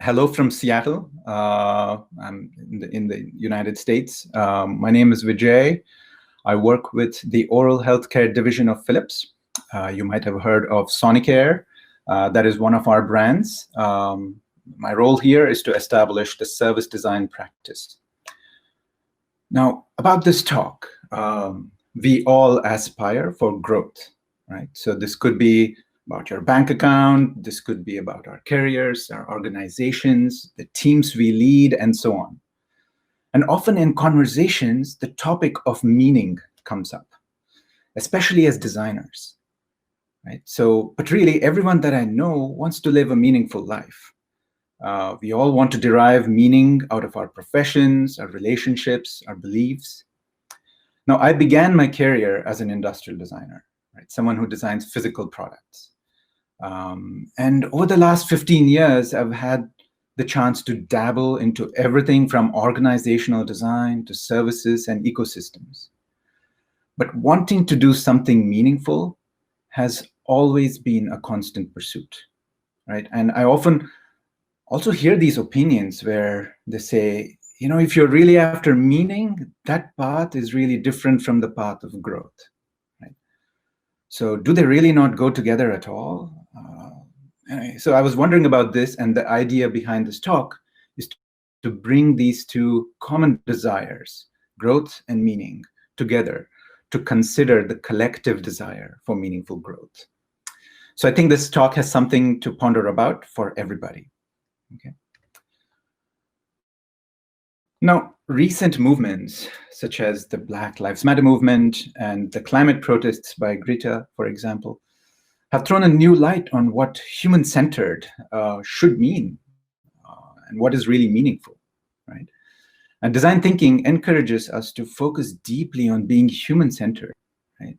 Hello from Seattle. I'm in the United States. My name is Vijay. I work with the oral healthcare division of Philips. You might have heard of Sonicare. That is one of our brands. My role here is to establish the service design practice. Now, about this talk, we all aspire for growth, right? So this could be about your bank account, this could be about our careers, our organizations, the teams we lead, and so on. And often in conversations, the topic of meaning comes up, especially as designers, right? So, but really everyone that I know wants to live a meaningful life. We all want to derive meaning out of our professions, our relationships, our beliefs. Now, I began my career as an industrial designer, right? Someone who designs physical products. And over the last 15 years, I've had the chance to dabble into everything from organizational design to services and ecosystems. But wanting to do something meaningful has always been a constant pursuit, right? And I often also hear these opinions where they say, you know, if you're really after meaning, that path is really different from the path of growth, right? So do they really not go together at all? Anyway, so I was wondering about this, and the idea behind this talk is to bring these two common desires, growth and meaning, together to consider the collective desire for meaningful growth. So I think this talk has something to ponder about for everybody. Okay. Now, recent movements, such as the Black Lives Matter movement and the climate protests by Greta, for example, have thrown a new light on what human-centered should mean and what is really meaningful, right? And design thinking encourages us to focus deeply on being human-centered, right?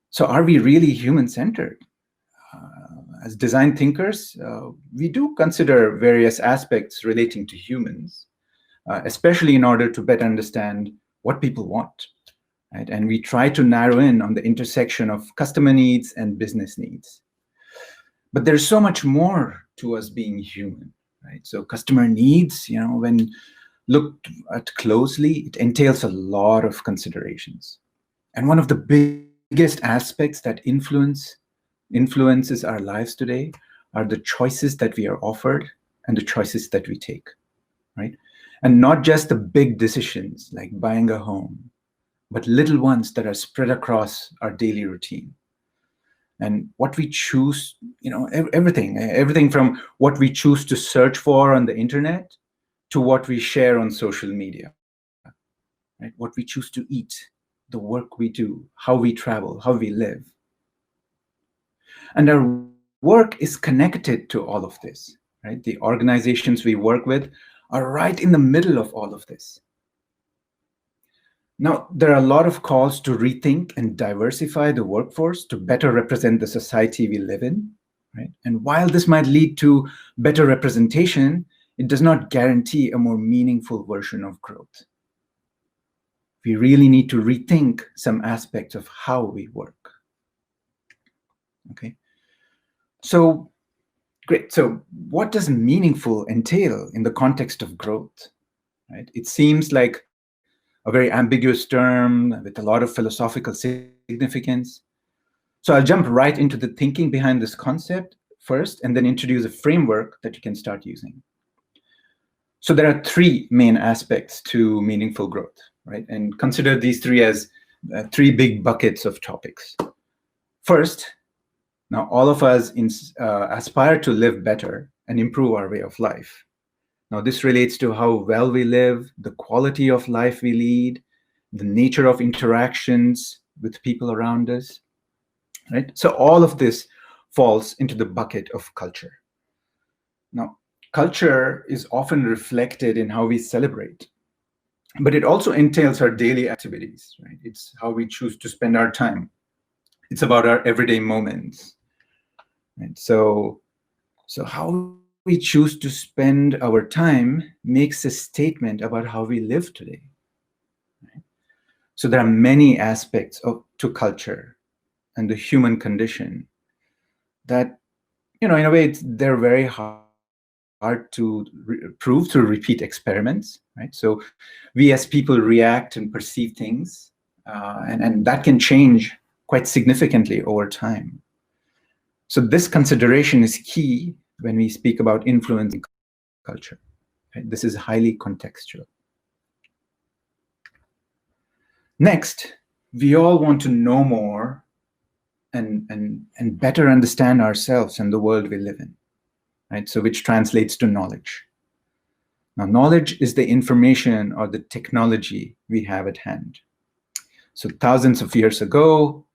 So are we really human-centered? As design thinkers, we do consider various aspects relating to humans, especially in order to better understand what people want, right? And we try to narrow in on the intersection of customer needs and business needs. But there's so much more to us being human, right? So customer needs, you know, when looked at closely, it entails a lot of considerations. And one of the biggest aspects that influences our lives today are the choices that we are offered and the choices that we take, right? And not just the big decisions like buying a home, but little ones that are spread across our daily routine. And what we choose, you know, everything from what we choose to search for on the internet to what we share on social media, right? What we choose to eat, the work we do, how we travel, how we live. And our work is connected to all of this, right? The organizations we work with are right in the middle of all of this. Now, there are a lot of calls to rethink and diversify the workforce to better represent the society we live in, right? And while this might lead to better representation, it does not guarantee a more meaningful version of growth. We really need to rethink some aspects of how we work. Okay. So, great. So what does meaningful entail in the context of growth, right? It seems like a very ambiguous term with a lot of philosophical significance. So I'll jump right into the thinking behind this concept first, and then introduce a framework that you can start using. So there are three main aspects to meaningful growth, right? And consider these three as three big buckets of topics. First, now all of us aspire to live better and improve our way of life. Now, this relates to how well we live, the quality of life we lead, the nature of interactions with people around us, right? So all of this falls into the bucket of culture. Now, culture is often reflected in how we celebrate, but it also entails our daily activities, right? It's how we choose to spend our time. It's about our everyday moments, right? So how we choose to spend our time makes a statement about how we live today. Right? So there are many aspects to culture and the human condition that, you know, in a way, they're very hard hard to prove through repeat experiments, right? So we as people react and perceive things, and that can change quite significantly over time. So this consideration is key when we speak about influencing culture. Right? This is highly contextual. Next, we all want to know more and better understand ourselves and the world we live in, right? So which translates to knowledge. Now, knowledge is the information or the technology we have at hand. So thousands of years ago,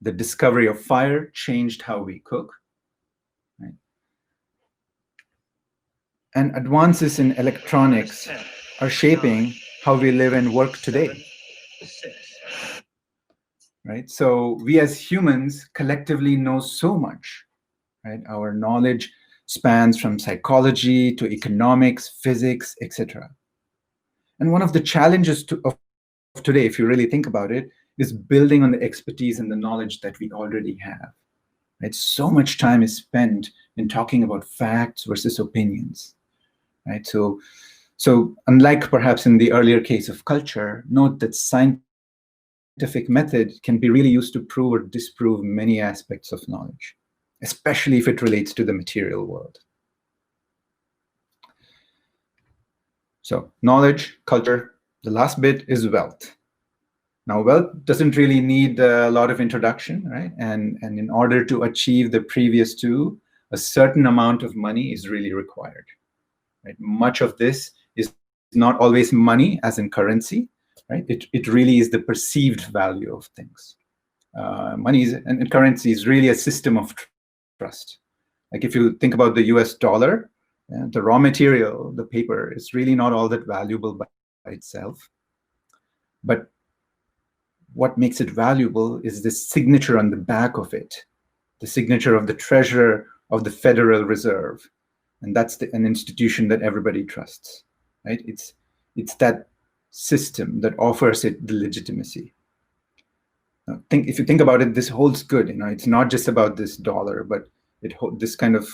the discovery of fire changed how we cook, right? And advances in electronics are shaping how we live and work today. Right? So we as humans collectively know so much, right? Our knowledge spans from psychology to economics, physics, etc. And one of the challenges of today, if you really think about it, is building on the expertise and the knowledge that we already have. Right? So much time is spent in talking about facts versus opinions. Right? So unlike perhaps in the earlier case of culture, note that scientific method can be really used to prove or disprove many aspects of knowledge, especially if it relates to the material world. So knowledge, culture, the last bit is wealth. Now, wealth doesn't really need a lot of introduction, right? And in order to achieve the previous two, a certain amount of money is really required. Right? Much of this is not always money as in currency, right? It really is the perceived value of things. Money and currency is really a system of trust. Like if you think about the US dollar, the raw material, the paper, is really not all that valuable by itself. But what makes it valuable is the signature on the back of it, the signature of the treasurer of the Federal Reserve. And that's an institution that everybody trusts, right? It's that system that offers it the legitimacy. Now, if you think about it, this holds good. It's not just about this dollar, but this kind of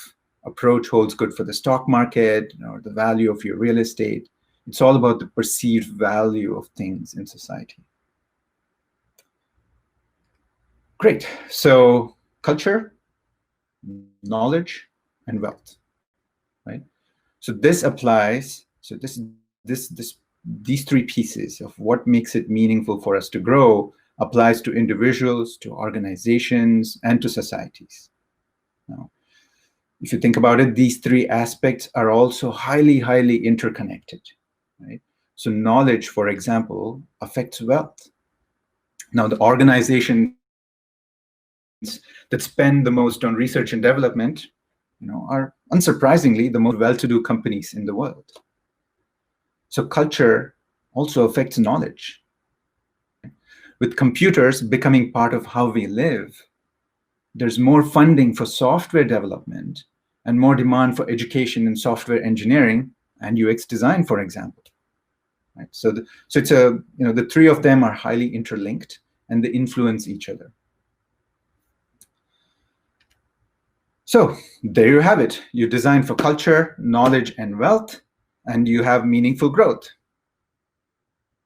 approach holds good for the stock market, or the value of your real estate. It's all about the perceived value of things in society. Great. So culture, knowledge, and wealth, right? So this applies. So these three pieces of what makes it meaningful for us to grow applies to individuals, to organizations, and to societies. Now, if you think about it, these three aspects are also highly, highly interconnected, right? So knowledge, for example, affects wealth. Now, the organizations that spend the most on research and development, are unsurprisingly the most well-to-do companies in the world. So culture also affects knowledge. With computers becoming part of how we live, there's more funding for software development and more demand for education in software engineering and UX design, for example. Right? So it's the three of them are highly interlinked and they influence each other. So there you have it. You design for culture, knowledge, and wealth, and you have meaningful growth.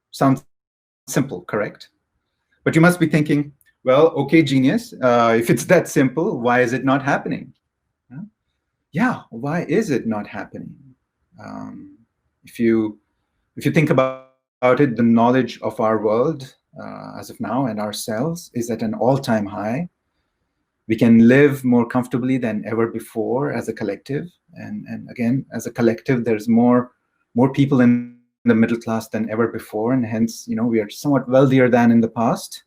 Sounds simple, correct? But you must be thinking, well, okay, genius, if it's that simple, why is it not happening? Yeah, why is it not happening? If you think about it, the knowledge of our world as of now and ourselves is at an all-time high. We can live more comfortably than ever before as a collective. And again, as a collective, there's more people in the middle class than ever before. And hence, we are somewhat wealthier than in the past.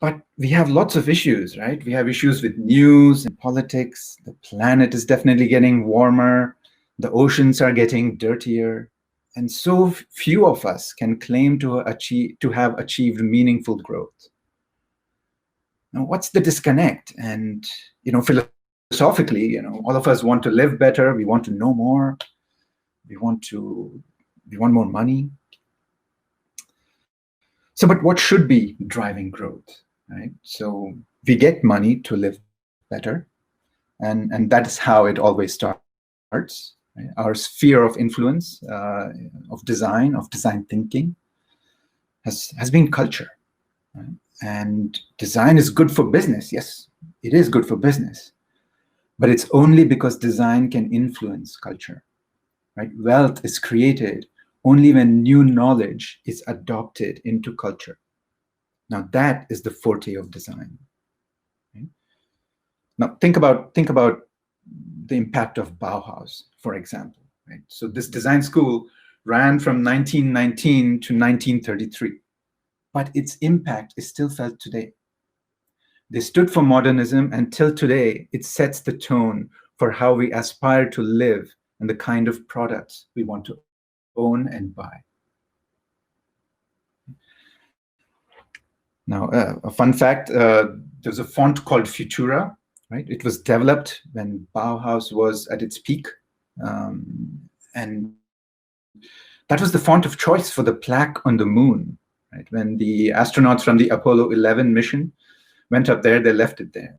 But we have lots of issues, right? We have issues with news and politics. The planet is definitely getting warmer. The oceans are getting dirtier. And so few of us can claim to have achieved meaningful growth. Now, what's the disconnect? And, philosophically, all of us want to live better. We want to know more. We want more money. So, but what should be driving growth, right? So we get money to live better. and that is how it always starts. Right? Our sphere of influence of design thinking has been culture. Right? And design is good for business. Yes, it is good for business. But it's only because design can influence culture. Right? Wealth is created only when new knowledge is adopted into culture. Now that is the forte of design. Right? Now think about the impact of Bauhaus, for example. Right? So this design school ran from 1919 to 1933, but its impact is still felt today. They stood for modernism, and till today, it sets the tone for how we aspire to live and the kind of products we want to own and buy. Now, a fun fact, there's a font called Futura, right? It was developed when Bauhaus was at its peak. And that was the font of choice for the plaque on the moon, right? When the astronauts from the Apollo 11 mission went up there, they left it there.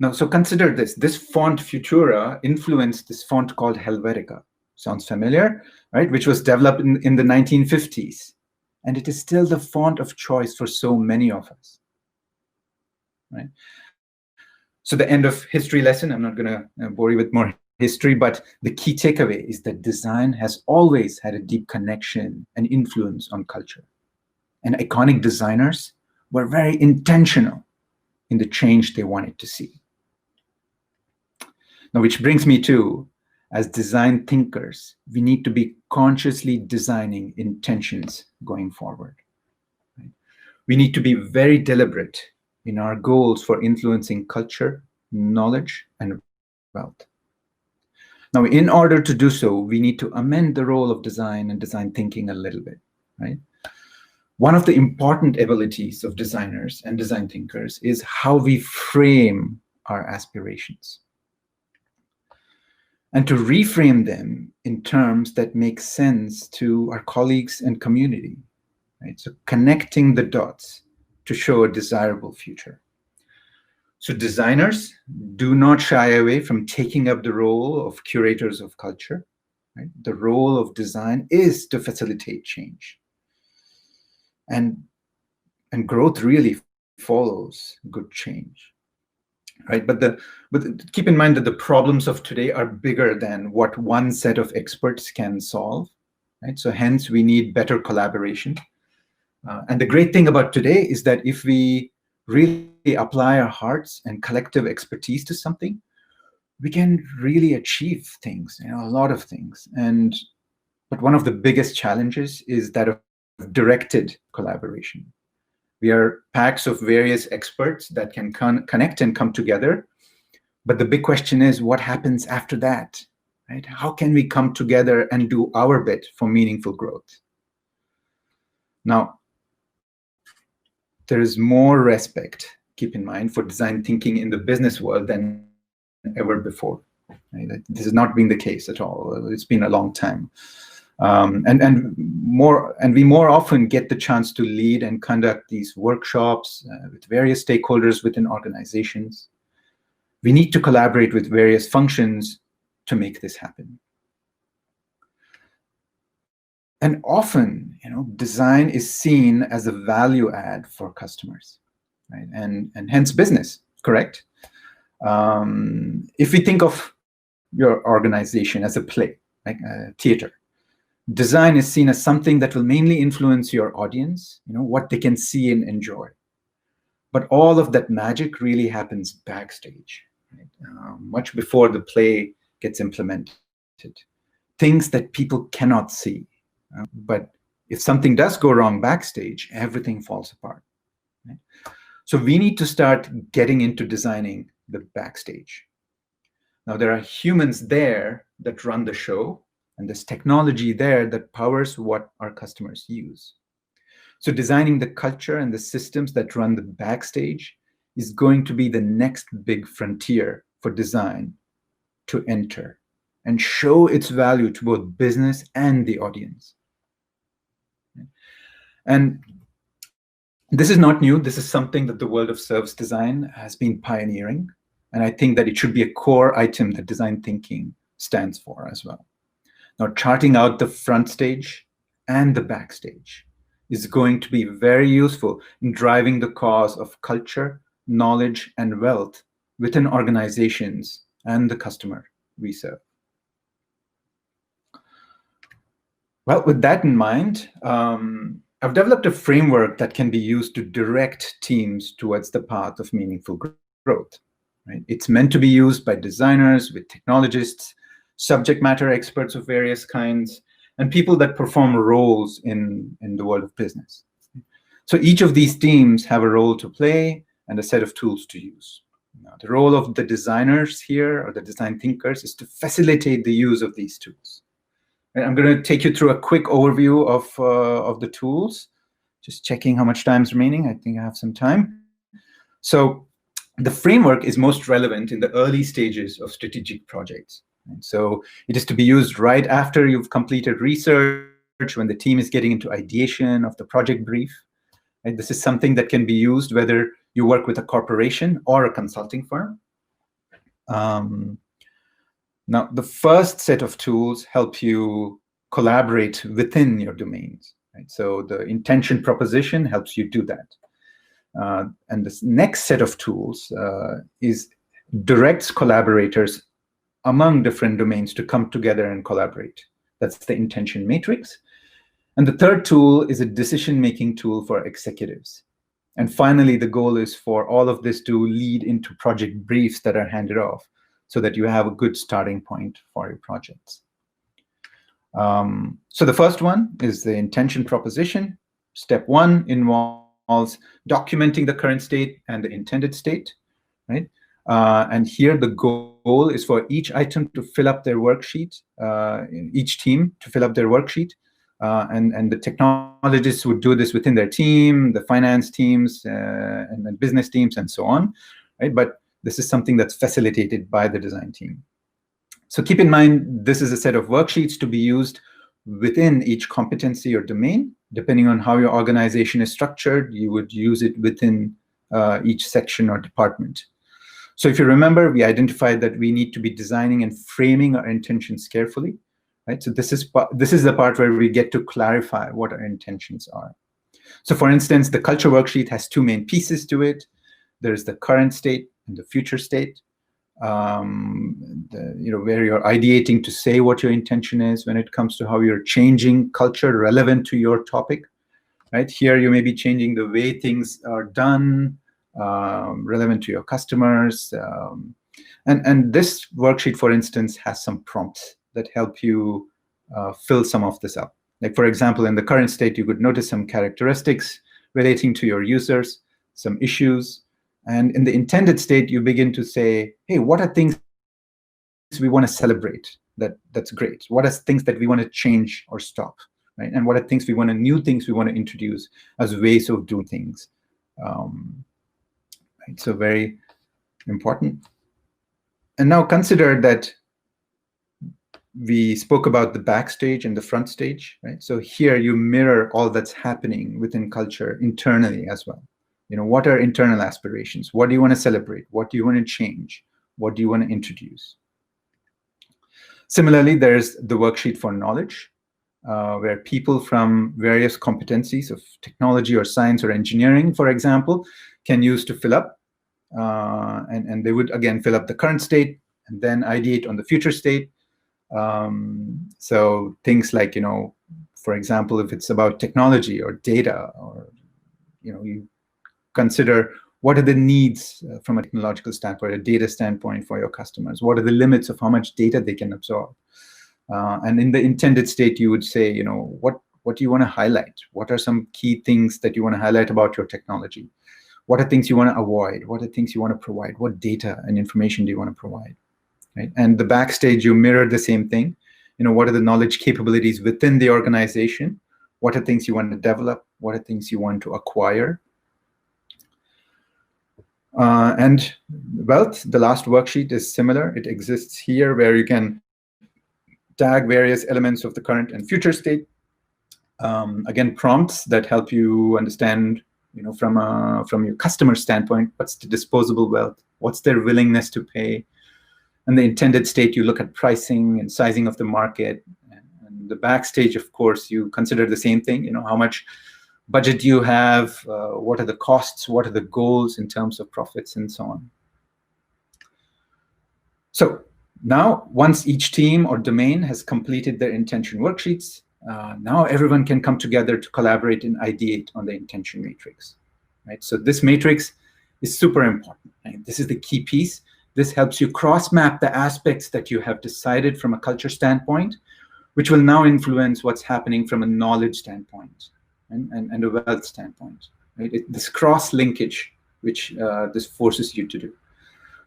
Now, so consider this. This font Futura influenced this font called Helvetica. Sounds familiar, right? Which was developed in the 1950s. And it is still the font of choice for so many of us, right? So the end of history lesson, I'm not going to bore you with more history, but the key takeaway is that design has always had a deep connection and influence on culture. And iconic designers were very intentional in the change they wanted to see. Now, which brings me to, as design thinkers, we need to be consciously designing intentions going forward. Right? We need to be very deliberate in our goals for influencing culture, knowledge, and wealth. Now, in order to do so, we need to amend the role of design and design thinking a little bit, right? One of the important abilities of designers and design thinkers is how we frame our aspirations, and to reframe them in terms that make sense to our colleagues and community, right? So connecting the dots to show a desirable future. So designers do not shy away from taking up the role of curators of culture. Right? The role of design is to facilitate change. And growth really follows good change. Right? But keep in mind that the problems of today are bigger than what one set of experts can solve. Right? So hence, we need better collaboration. And the great thing about today is that if we really apply our hearts and collective expertise to something, we can really achieve things, a lot of things. But one of the biggest challenges is that of directed collaboration. We are packs of various experts that can connect and come together. But the big question is, what happens after that? Right? How can we come together and do our bit for meaningful growth? Now, there is more respect, keep in mind, for design thinking in the business world than ever before. Right? This has not been the case at all. It's been a long time. And we more often get the chance to lead and conduct these workshops with various stakeholders within organizations. We need to collaborate with various functions to make this happen. And often, design is seen as a value add for customers, right? And hence business, correct? If we think of your organization as a play, like a theater, design is seen as something that will mainly influence your audience, what they can see and enjoy. But all of that magic really happens backstage, right? Much before the play gets implemented. Things that people cannot see. But if something does go wrong backstage, everything falls apart. Right? So we need to start getting into designing the backstage. Now, there are humans there that run the show, and there's technology there that powers what our customers use. So designing the culture and the systems that run the backstage is going to be the next big frontier for design to enter and show its value to both business and the audience. And this is not new. This is something that the world of service design has been pioneering. And I think that it should be a core item that design thinking stands for as well. Now, charting out the front stage and the backstage is going to be very useful in driving the cause of culture, knowledge, and wealth within organizations and the customer we serve. Well, with that in mind, I've developed a framework that can be used to direct teams towards the path of meaningful growth. Right? It's meant to be used by designers, with technologists, subject matter experts of various kinds, and people that perform roles in the world of business. So each of these teams have a role to play and a set of tools to use. Now, the role of the designers here, or the design thinkers, is to facilitate the use of these tools. And I'm going to take you through a quick overview of the tools. Just checking how much time is remaining. I think I have some time. So the framework is most relevant in the early stages of strategic projects. And so it is to be used right after you've completed research, when the team is getting into ideation of the project brief. And this is something that can be used whether you work with a corporation or a consulting firm. Now, the first set of tools help you collaborate within your domains. Right? So the intention proposition helps you do that. And this next set of tools directs collaborators among different domains to come together and collaborate. That's the intention matrix. And the third tool is a decision-making tool for executives. And finally, the goal is for all of this to lead into project briefs that are handed off, so that you have a good starting point for your projects. So the first one is the intention proposition. Step one involves documenting the current state and the intended state, right? And here the goal is for each item to fill up their worksheet, each team to fill up their worksheet. And the technologists would do this within their team, the finance teams, and the business teams, and so on, right? But this is something that's facilitated by the design team. So keep in mind, this is a set of worksheets to be used within each competency or domain. Depending on how your organization is structured, you would use it within each section or department. So if you remember, we identified that we need to be designing and framing our intentions carefully, right? So this is the part where we get to clarify what our intentions are. So for instance, the culture worksheet has two main pieces to it. There's the current state and the future state, where you're ideating to say what your intention is when it comes to how you're changing culture relevant to your topic, right? Here you may be changing the way things are done, relevant to your customers. And this worksheet, for instance, has some prompts that help you fill some of this up. Like, for example, in the current state, you could notice some characteristics relating to your users, some issues. And in the intended state, you begin to say, hey, what are things we want to celebrate that's great? What are things that we want to change or stop, right? And what are new things we want to introduce as ways of doing things? Right? So very important. And now consider that we spoke about the backstage and the front stage, right? So here you mirror all that's happening within culture internally as well. What are internal aspirations? What do you want to celebrate? What do you want to change? What do you want to introduce? Similarly, there's the worksheet for knowledge, where people from various competencies of technology or science or engineering, for example, can use to fill up. And they would, again, fill up the current state and then ideate on the future state. So things like, for example, if it's about technology or data, or, you consider what are the needs from a technological standpoint, a data standpoint for your customers? What are the limits of how much data they can absorb? And in the intended state, you would say, what do you want to highlight? What are some key things that you want to highlight about your technology? What are things you want to avoid? What are things you want to provide? What data and information do you want to provide? Right? And the backstage, you mirror the same thing. What are the knowledge capabilities within the organization? What are things you want to develop? What are things you want to acquire? And wealth, the last worksheet, is similar. It exists here, where you can tag various elements of the current and future state. Again, prompts that help you understand from your customer standpoint, what's the disposable wealth? What's their willingness to pay? And the intended state, you look at pricing and sizing of the market. And the backstage, of course, you consider the same thing. How much budget do you have? What are the costs? What are the goals in terms of profits and so on? So now, once each team or domain has completed their intention worksheets, now everyone can come together to collaborate and ideate on the intention matrix, right? So this matrix is super important, right? This is the key piece. This helps you cross-map the aspects that you have decided from a culture standpoint, which will now influence what's happening from a knowledge standpoint and a wealth standpoint, right? This cross-linkage, which this forces you to do.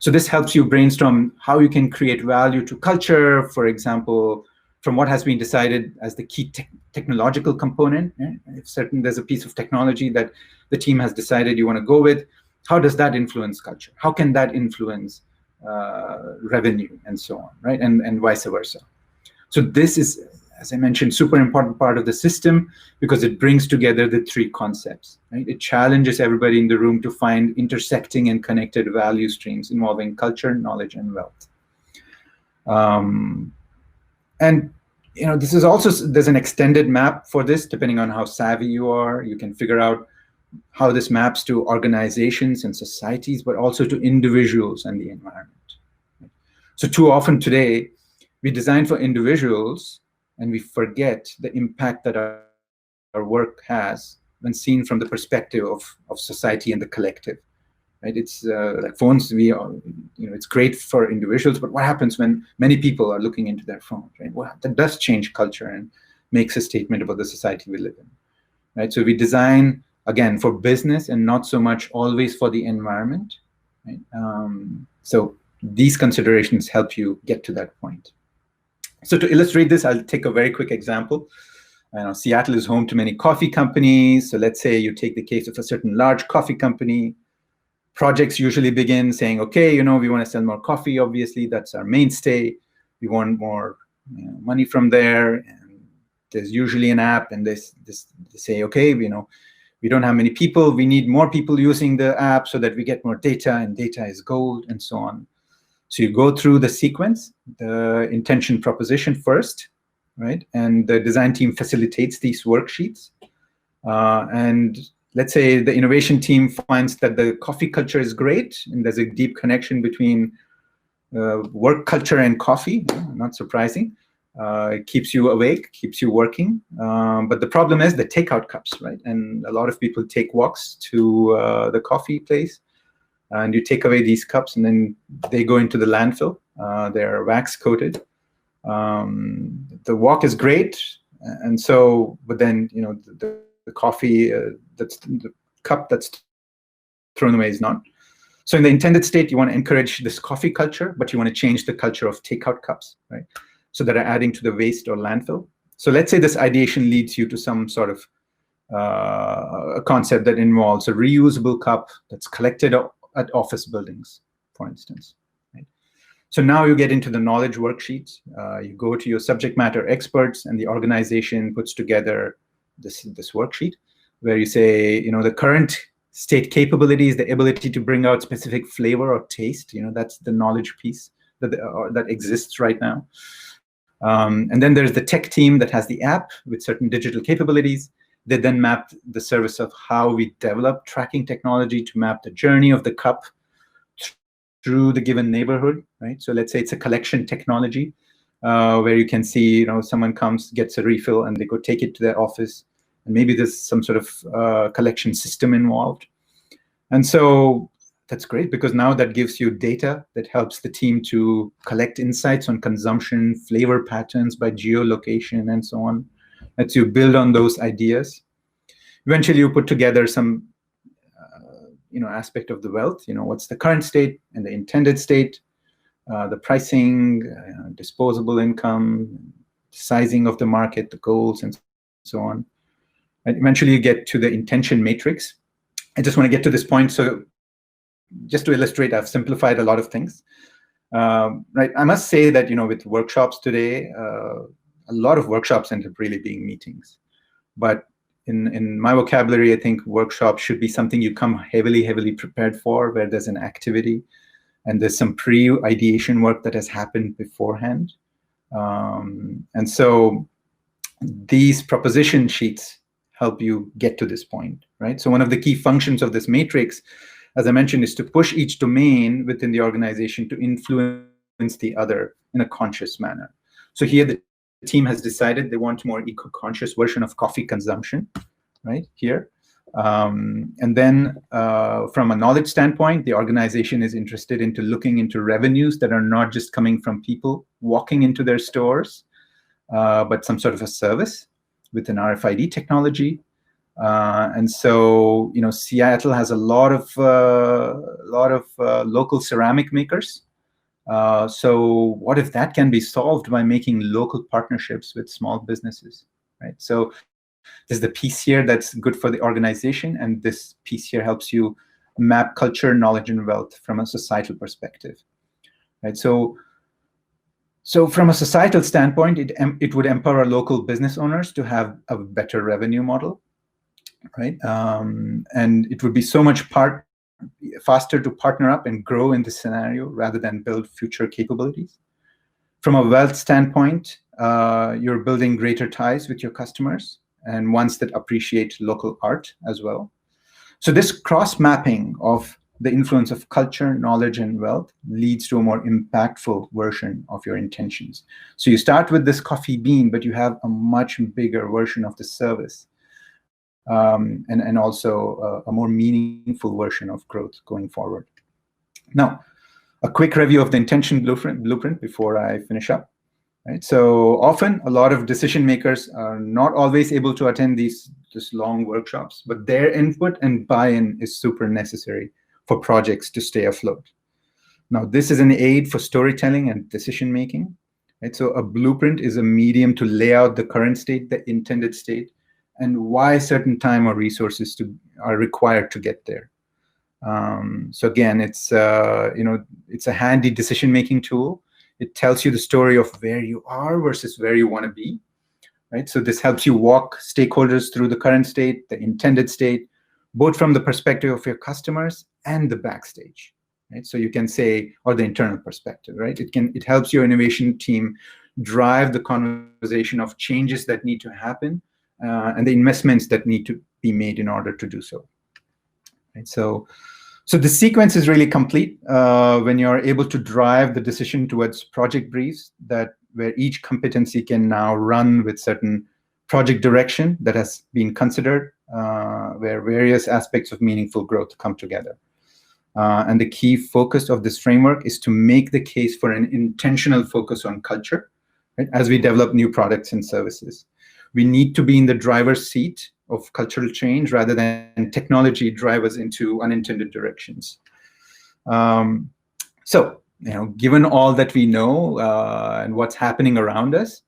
So this helps you brainstorm how you can create value to culture, for example, from what has been decided as the key technological component. If there's a piece of technology that the team has decided you want to go with, how does that influence culture? How can that influence revenue and so on, right? And vice versa. So this is, as I mentioned, super important part of the system because it brings together the three concepts, right? It challenges everybody in the room to find intersecting and connected value streams involving culture, knowledge, and wealth. And this is also, there's an extended map for this, depending on how savvy you are. You can figure out how this maps to organizations and societies, but also to individuals and the environment. So too often today, we design for individuals and we forget the impact that our work has when seen from the perspective of society and the collective, right? It's like phones, it's great for individuals, but what happens when many people are looking into their phone, right? Well, that does change culture and makes a statement about the society we live in, right? So we design, again, for business and not so much always for the environment, right? So these considerations help you get to that point. So to illustrate this, I'll take a very quick example. Seattle is home to many coffee companies. So let's say you take the case of a certain large coffee company. Projects usually begin saying, okay, we want to sell more coffee. Obviously, that's our mainstay. We want more money from there. And there's usually an app, and they say, okay, we don't have many people. We need more people using the app so that we get more data, and data is gold, and so on. So you go through the sequence, the intention proposition first, right? And the design team facilitates these worksheets. And let's say the innovation team finds that the coffee culture is great, and there's a deep connection between work culture and coffee, not surprising. It keeps you awake, keeps you working. But the problem is the takeout cups, right? And a lot of people take walks to the coffee place, and you take away these cups, and then they go into the landfill. They're wax coated. The walk is great, and so, but then the coffee that's the cup that's thrown away is not. So in the intended state, you want to encourage this coffee culture, but you want to change the culture of takeout cups, right? So that are adding to the waste or landfill. So let's say this ideation leads you to some sort of a concept that involves a reusable cup that's collected at office buildings, for instance. Right? So now you get into the knowledge worksheets. You go to your subject matter experts, and the organization puts together this worksheet where you say, the current state capabilities, the ability to bring out specific flavor or taste. That's the knowledge piece that exists right now. And then there's the tech team that has the app with certain digital capabilities. They then map the service of how we develop tracking technology to map the journey of the cup through the given neighborhood, right? So let's say it's a collection technology where you can see, someone comes, gets a refill, and they go take it to their office. And maybe there's some sort of collection system involved. And so that's great, because now that gives you data that helps the team to collect insights on consumption, flavor patterns by geolocation, and so on. Lets you build on those ideas. Eventually, you put together some, aspect of the wealth. What's the current state and the intended state, the pricing, disposable income, sizing of the market, the goals, and so on. And eventually, you get to the intention matrix. I just want to get to this point. So just to illustrate, I've simplified a lot of things. Right. I must say that, with workshops today, a lot of workshops end up really being meetings. But in my vocabulary, I think workshop should be something you come heavily prepared for, where there's an activity and there's some pre-ideation work that has happened beforehand. And so these proposition sheets help you get to this point, right? So one of the key functions of this matrix, as I mentioned, is to push each domain within the organization to influence the other in a conscious manner. So here the team has decided they want more eco-conscious version of coffee consumption, right here. And then from a knowledge standpoint, the organization is interested into looking into revenues that are not just coming from people walking into their stores, but some sort of a service with an RFID technology. And so, you know, Seattle has a lot of local ceramic makers. So what if that can be solved by making local partnerships with small businesses, right? So there's the piece here that's good for the organization, and this piece here helps you map culture, knowledge, and wealth from a societal perspective, right? So from a societal standpoint, it would empower local business owners to have a better revenue model, right? And it would be so much faster to partner up and grow in this scenario rather than build future capabilities. From a wealth standpoint, you're building greater ties with your customers and ones that appreciate local art as well. So this cross-mapping of the influence of culture, knowledge, and wealth leads to a more impactful version of your intentions. So you start with this coffee bean, but you have a much bigger version of the service. And also a more meaningful version of growth going forward. Now, a quick review of the intention blueprint before I finish up. Right? So often, a lot of decision makers are not always able to attend these long workshops, but their input and buy-in is super necessary for projects to stay afloat. Now, this is an aid for storytelling and decision making. Right? So a blueprint is a medium to lay out the current state, the intended state, and why certain time or resources are required to get there. So again, it's it's a handy decision-making tool. It tells you the story of where you are versus where you want to be, right? So this helps you walk stakeholders through the current state, the intended state, both from the perspective of your customers and the backstage, right? So you can say, or the internal perspective, right? It helps your innovation team drive the conversation of changes that need to happen and the investments that need to be made in order to do so. Right? So the sequence is really complete when you're able to drive the decision towards project briefs where each competency can now run with certain project direction that has been considered, where various aspects of meaningful growth come together. And the key focus of this framework is to make the case for an intentional focus on culture, right, as we develop new products and services. We need to be in the driver's seat of cultural change rather than technology drive us into unintended directions. So, given all that we know and what's happening around us,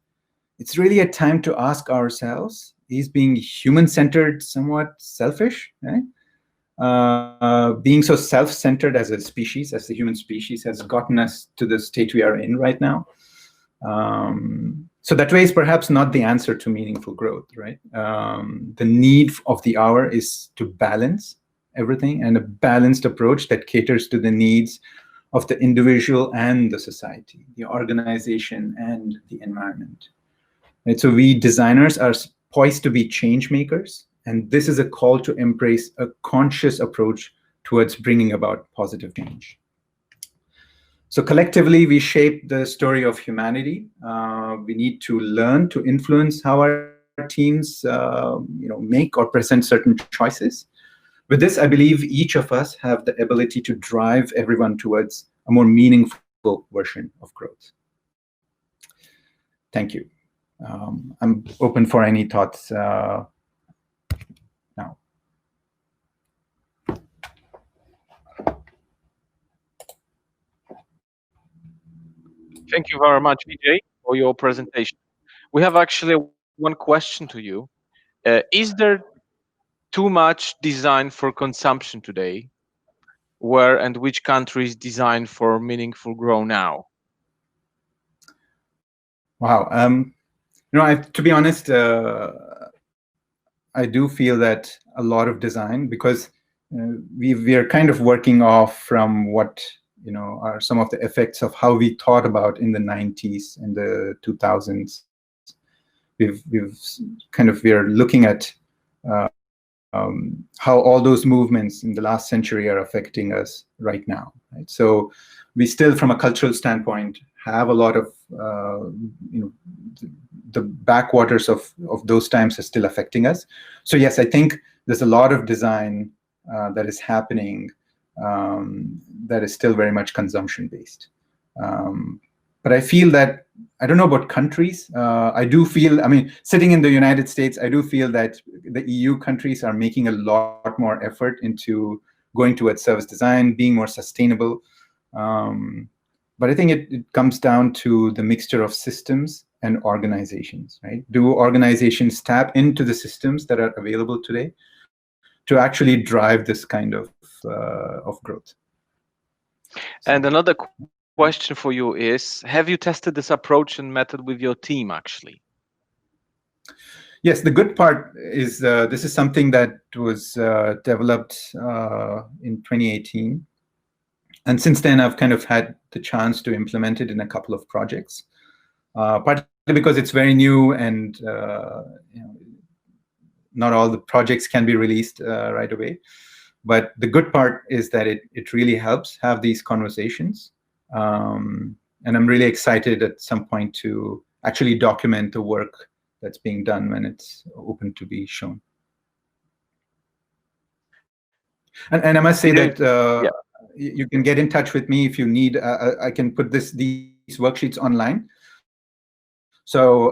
it's really a time to ask ourselves, is being human-centered somewhat selfish? Right? Being so self-centered as a species, as the human species, has gotten us to the state we are in right now. So that way is perhaps not the answer to meaningful growth, right? The need of the hour is to balance everything, and a balanced approach that caters to the needs of the individual and the society, the organization and the environment. Right? So we designers are poised to be change makers, and this is a call to embrace a conscious approach towards bringing about positive change. So collectively, we shape the story of humanity. We need to learn to influence how our teams, make or present certain choices. With this, I believe each of us have the ability to drive everyone towards a more meaningful version of growth. Thank you. I'm open for any thoughts now. Thank you very much, Vijay, for your presentation. We have actually one question to you. Is there too much design for consumption today? Where and which countries design for meaningful growth now? Wow. To be honest, I do feel that a lot of design, because we are kind of working off from what are some of the effects of how we thought about in the 90s and the 2000s. We are looking at how all those movements in the last century are affecting us right now. Right? So we still, from a cultural standpoint, have a lot of the backwaters of those times are still affecting us. So yes, I think there's a lot of design that is happening that is still very much consumption based. But I feel that, I don't know about countries, I do feel, sitting in the United States, I do feel that the EU countries are making a lot more effort into going towards service design, being more sustainable. But I think it comes down to the mixture of systems and organizations, right? Do organizations tap into the systems that are available today to actually drive this kind of growth? And another question for you is, have you tested this approach and method with your team, actually? Yes, the good part is this is something that was developed in 2018. And since then, I've kind of had the chance to implement it in a couple of projects, partly because it's very new and not all the projects can be released right away. But the good part is that it really helps have these conversations. And I'm really excited at some point to actually document the work that's being done when it's open to be shown. And I must say that you can get in touch with me if you need. I can put these worksheets online, so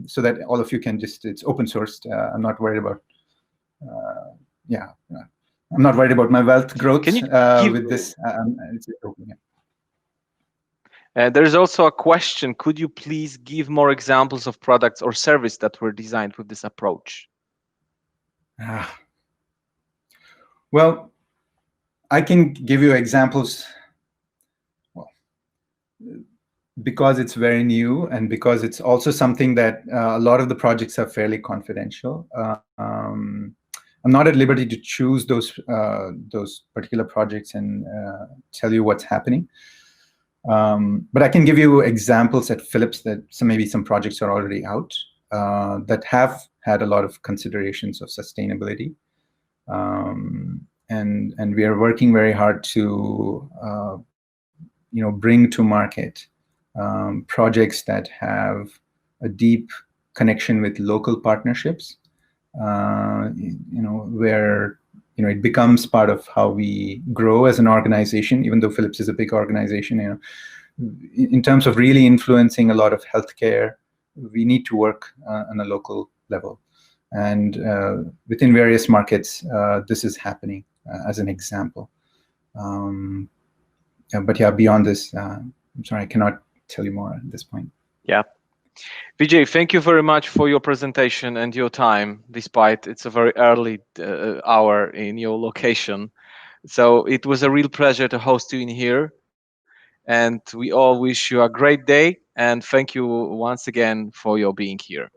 so that all of you can it's open sourced. I'm not worried about. I'm not worried about my wealth growth with this. It's open, There's also a question. Could you please give more examples of products or services that were designed with this approach? Well, I can give you examples. Well, because it's very new and because it's also something that a lot of the projects are fairly confidential. I'm not at liberty to choose those particular projects and tell you what's happening. But I can give you examples at Philips that maybe some projects are already out that have had a lot of considerations of sustainability. And we are working very hard to bring to market projects that have a deep connection with local partnerships, where it becomes part of how we grow as an organization, even though Philips is a big organization. In terms of really influencing a lot of healthcare, we need to work on a local level. And within various markets, this is happening as an example. But yeah, beyond this, I'm sorry, I cannot tell you more at this point. Yeah. Vijay, thank you very much for your presentation and your time, despite it's a very early hour in your location. So it was a real pleasure to host you in here. And we all wish you a great day. And thank you once again for your being here.